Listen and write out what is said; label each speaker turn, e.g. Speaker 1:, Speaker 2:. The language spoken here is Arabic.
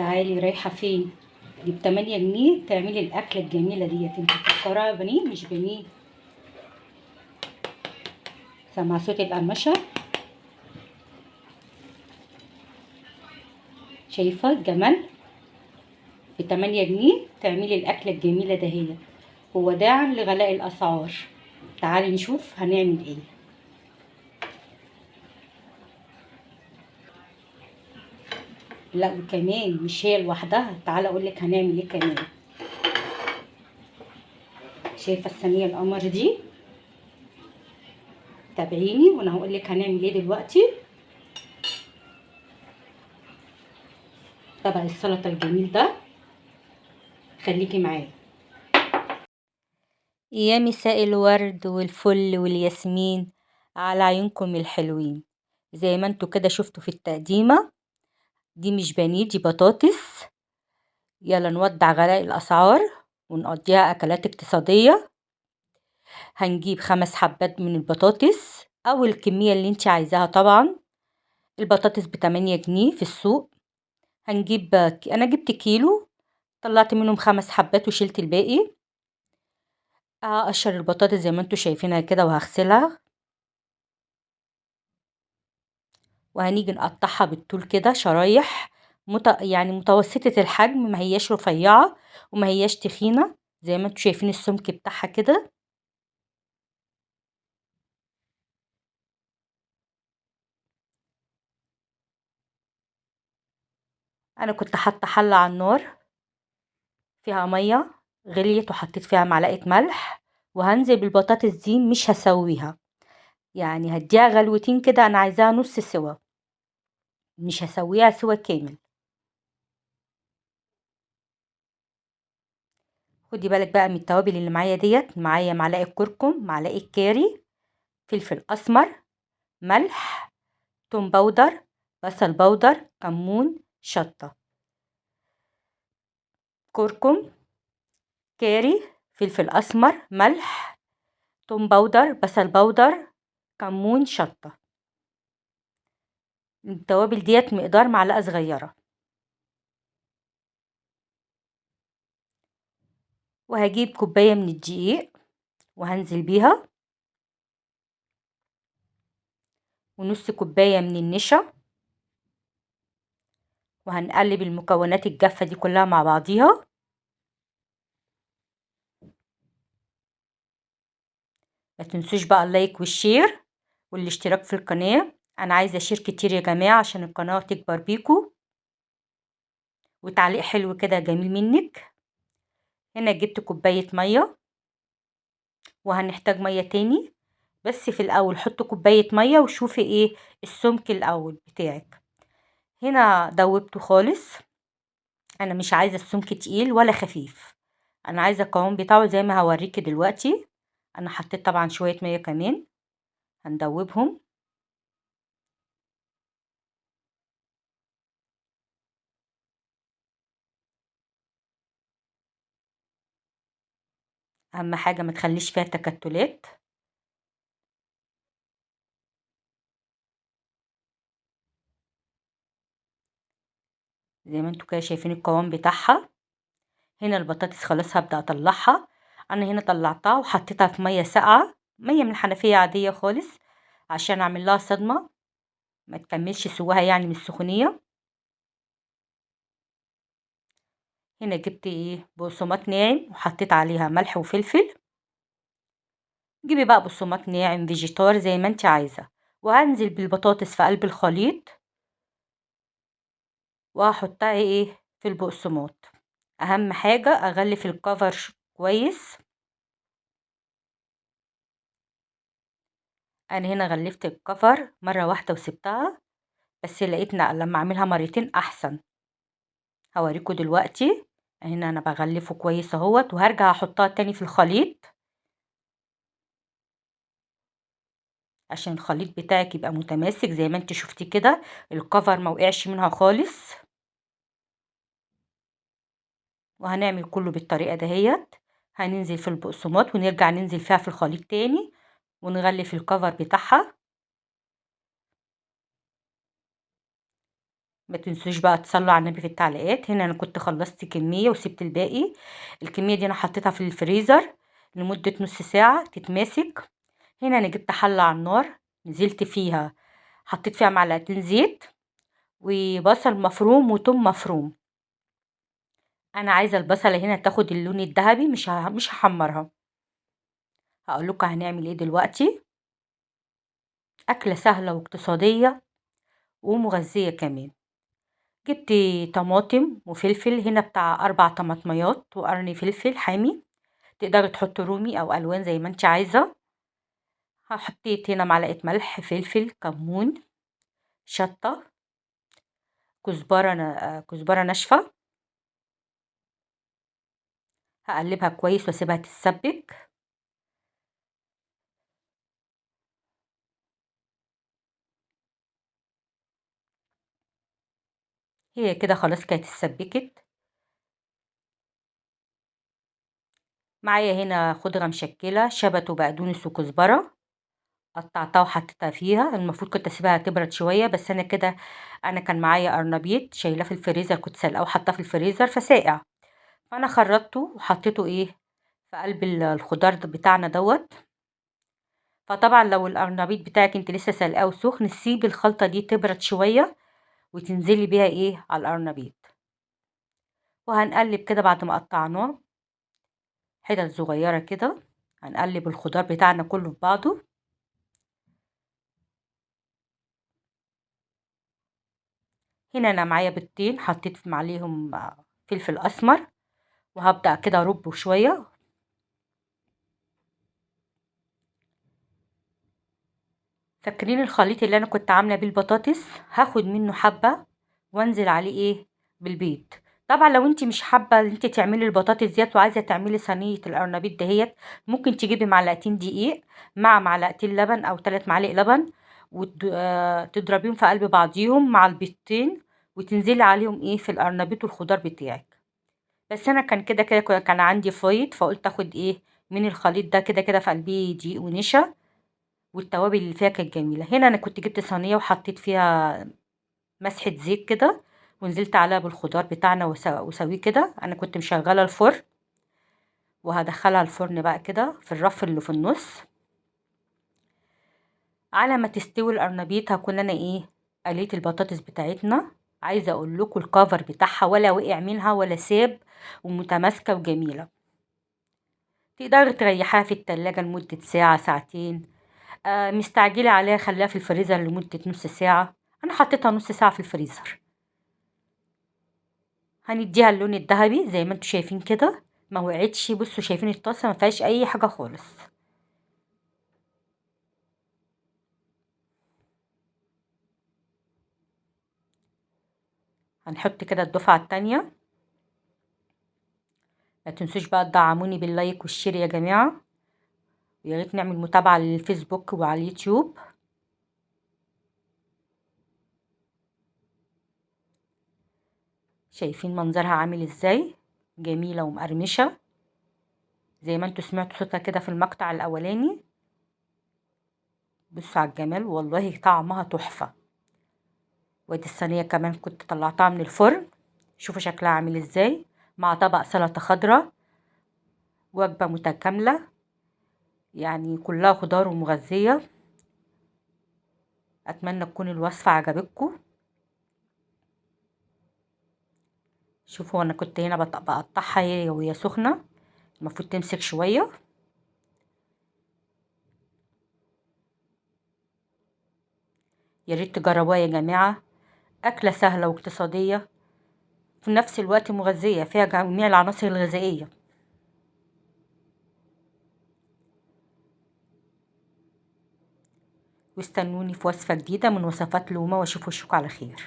Speaker 1: تعالي رايحة فين؟ دي ب8 جنيه تعملي الأكلة الجميلة ديت. انت مفكراها بانيه؟ مش بانيه. سامعة صوت القرمشة؟ شايفة الجمال؟ ب8 جنيه تعملي الأكلة الجميلة دهيت، ووداعا لغلاء الأسعار. تعالي نشوف هنعمل ايه. لا وكمان مش هي لوحدها، تعالي اقولك هنعمل ايه كمان. شايفة الصينية القمر دي؟ تابعيني وانا هقولك هنعمل ايه دلوقتي. طبق السلطة الجميل ده، خليكي معايا. يا مساء الورد والفل والياسمين على عيونكم الحلوين. زي ما انتوا كده شفتوا في التقديمة، دي مش بانيه، دي بطاطس. يلا نودع غلاء الأسعار ونقضيها أكلات اقتصادية. هنجيب 5 حبات من البطاطس أو الكمية اللي انت عايزاها طبعا. البطاطس ب8 جنيه في السوق. هنجيب أنا جبت كيلو، طلعت منهم 5 حبات وشلت الباقي. هقشر البطاطس زي ما انتوا شايفينها كده وهغسلها، وهنيجي نقطعها بالطول كده شرايح يعني متوسطة الحجم، ما هياش رفيعة وما هياش تخينة. زي ما انتوا شايفين السمك بتاعها كده. انا كنت حاطه حله على النار فيها ميه غليت، وحطيت فيها معلقه ملح، وهنزل بالبطاطس دي مش هسويها، يعني هديها غلوتين كده. انا عايزاها نص سوا، مش هسويها سوا كامل. خدي بالك بقى من التوابل اللي معايا ديت. معايا معلقه كركم، معلقه كاري، فلفل اسمر، ملح، توم باودر، بصل باودر، كمون، شطه. كركم، كاري، فلفل اسمر، ملح، توم باودر، بصل باودر، كمون، شطه. التوابل ديت مقدار معلقه صغيره. وهجيب كوبايه من الدقيق وهنزل بيها، ونص كوبايه من النشا، وهنقلب المكونات الجافه دي كلها مع بعضيها. ما تنسوش بقى اللايك والشير والاشتراك في القناه. انا عايزه شير كتير يا جماعه عشان القناه تكبر بيكو، وتعليق حلو كده جميل منك. هنا جبت كوبايه ميه، وهنحتاج ميه تاني، بس في الاول حط كوبايه ميه وشوفي ايه السمك الاول بتاعك. هنا دوبته خالص. انا مش عايزه السمك تقيل ولا خفيف، انا عايزه القوام بتاعه زي ما هوريكي دلوقتي. انا حطيت طبعا شويه ميه كمان، هندوبهم. اهم حاجه ما تخليش فيها تكتلات. زي ما انتوا كده شايفين القوام بتاعها. هنا البطاطس خلاص هبدا اطلعها. انا هنا طلعتها وحطيتها في ميه ساقعه، ميه من الحنفيه عاديه خالص، عشان اعمل لها صدمه ما تكملش سواها يعني من السخونيه. هنا جبت ايه بقسماط ناعم وحطيت عليها ملح وفلفل. جيبي بقى بقسماط ناعم فيجيتار زي ما انت عايزه، وهنزل بالبطاطس في قلب الخليط، وهحطها ايه في البقسماط. اهم حاجه اغلف الكفر كويس. انا هنا غلفت الكفر مره واحده وسبتها، بس لقيتنا لما اعملها مرتين احسن. هوريكم دلوقتي. هنا انا بغلفه كويس اهوت، وهرجع احطها تاني في الخليط عشان الخليط بتاعك يبقى متماسك زي ما انت شفتي كده، الكفر ما وقعش منها خالص. وهنعمل كله بالطريقه دهيت. هننزل في البقسماط ونرجع ننزل فيها في الخليط تاني، ونغلف الكفر بتاعها. ما تنسوش بقى تصلوا على النبي في التعليقات. هنا انا كنت خلصت كمية وسبت الباقي. الكمية دي انا حطيتها في الفريزر لمدة نص ساعة تتماسك. هنا انا جبت حلة على النار، نزلت فيها، حطيت فيها معلقتين زيت وبصل مفروم وتوم مفروم. انا عايزة البصلة هنا تاخد اللون الذهبي، مش هحمرها. هقول لكم هنعمل ايه دلوقتي. اكلة سهلة واقتصادية ومغذية كمان. جبت طماطم وفلفل، هنا بتاع 4 طماطميات وقرن فلفل حامي. تقدري تحطي رومي او الوان زي ما انت عايزة. حطيت هنا معلقة ملح، فلفل، كمون، شطة، كزبرة ناشفة. هقلبها كويس واسيبها تتسبك. هي كده خلاص كانت اتسبكت. معايا هنا خضرة مشكلة، شبت وبقدونس وكزبرة، قطعتها وحطيتها فيها. المفروض كنت اسيبها تبرد شويه، بس انا كده انا كان معايا قرنبيط شايلاه في الفريزر، كنت سلقاه وحطاه في الفريزر فساقع. فانا خرطته وحطيته ايه في قلب الخضار بتاعنا دوت. فطبعا لو القرنبيط بتاعك انت لسه سلقاه وسخن، سيبي الخلطه دي تبرد شويه وتنزلي بيها ايه على القرنبيط. وهنقلب كده بعد ما قطعناه حتت صغيره كده. هنقلب الخضار بتاعنا كله في بعضه. هنا انا معايا بيضتين، حطيت عليهم فلفل اسمر، وهبدأ كده اربه شوية. فاكرين الخليط اللي انا كنت عاملة بيه البطاطس؟ هاخد منه حبة وانزل عليه ايه بالبيض. طبعا لو انت مش حابة ان انت تعملي البطاطس ديت وعايزة تعملي صينية القرنبيط دهيت، ممكن تجيبي معلقتين دقيق مع معلقتين لبن او 3 معالق لبن، وتضربيهم في قلب بعضيهم مع البيضتين، وتنزلي عليهم ايه في القرنبيط والخضار بتاعك. بس انا كان كده كده كان عندي فايض، فقلت اخد ايه من الخليط ده. كده كده في قلبيه دقيق ونشا، والتوابل اللي فيها كانت جميله. هنا انا كنت جبت صينيه وحطيت فيها مسحه زيت كده، ونزلت عليها بالخضار بتاعنا وسويه كده. انا كنت مشغله الفرن، وهدخلها الفرن بقى كده في الرف اللي في النص. على ما تستوي القرنبيط هكون انا ايه قليت البطاطس بتاعتنا. عايزه اقول لكم الكفر بتاعها ولا وقع منها ولا ساب، ومتماسكه وجميله. تقدري تريحيها في التلاجة لمدة ساعة ساعتين. مستعجلة عليها خليها في الفريزر لمدة نص ساعة. أنا حطيتها نص ساعة في الفريزر. هنديها اللون الذهبي زي ما انتوا شايفين كده. ما وقعتش، بصوا شايفين الطاسة ما فيهاش أي حاجة خالص. هنحط كده الدفعة التانية. ما تنسوش بقى تدعموني باللايك والشير يا جماعة. ويا ريت نعمل متابعة للفيسبوك وعلى اليوتيوب. شايفين منظرها عامل ازاي، جميلة ومقرمشة زي ما انتوا سمعتوا صوتها كده في المقطع الأولاني. بصوا على الجمال، والله طعمها تحفة. وادي الصينية كمان كنت طلعتها من الفرن. شوفوا شكلها عامل ازاي مع طبق سلطة خضراء. وجبة متكاملة يعني كلها خضار ومغذية. اتمنى تكون الوصفة عجبتكم. شوفوا انا كنت هنا بقطعها وهي سخنة، المفروض تمسك شوية. يا ريت تجربوها يا جماعة. أكلة سهلة واقتصادية في نفس الوقت مغذية، فيها جميع العناصر الغذائية. واستنوني في وصفة جديدة من وصفات لومة، واشوف وشكم على خير.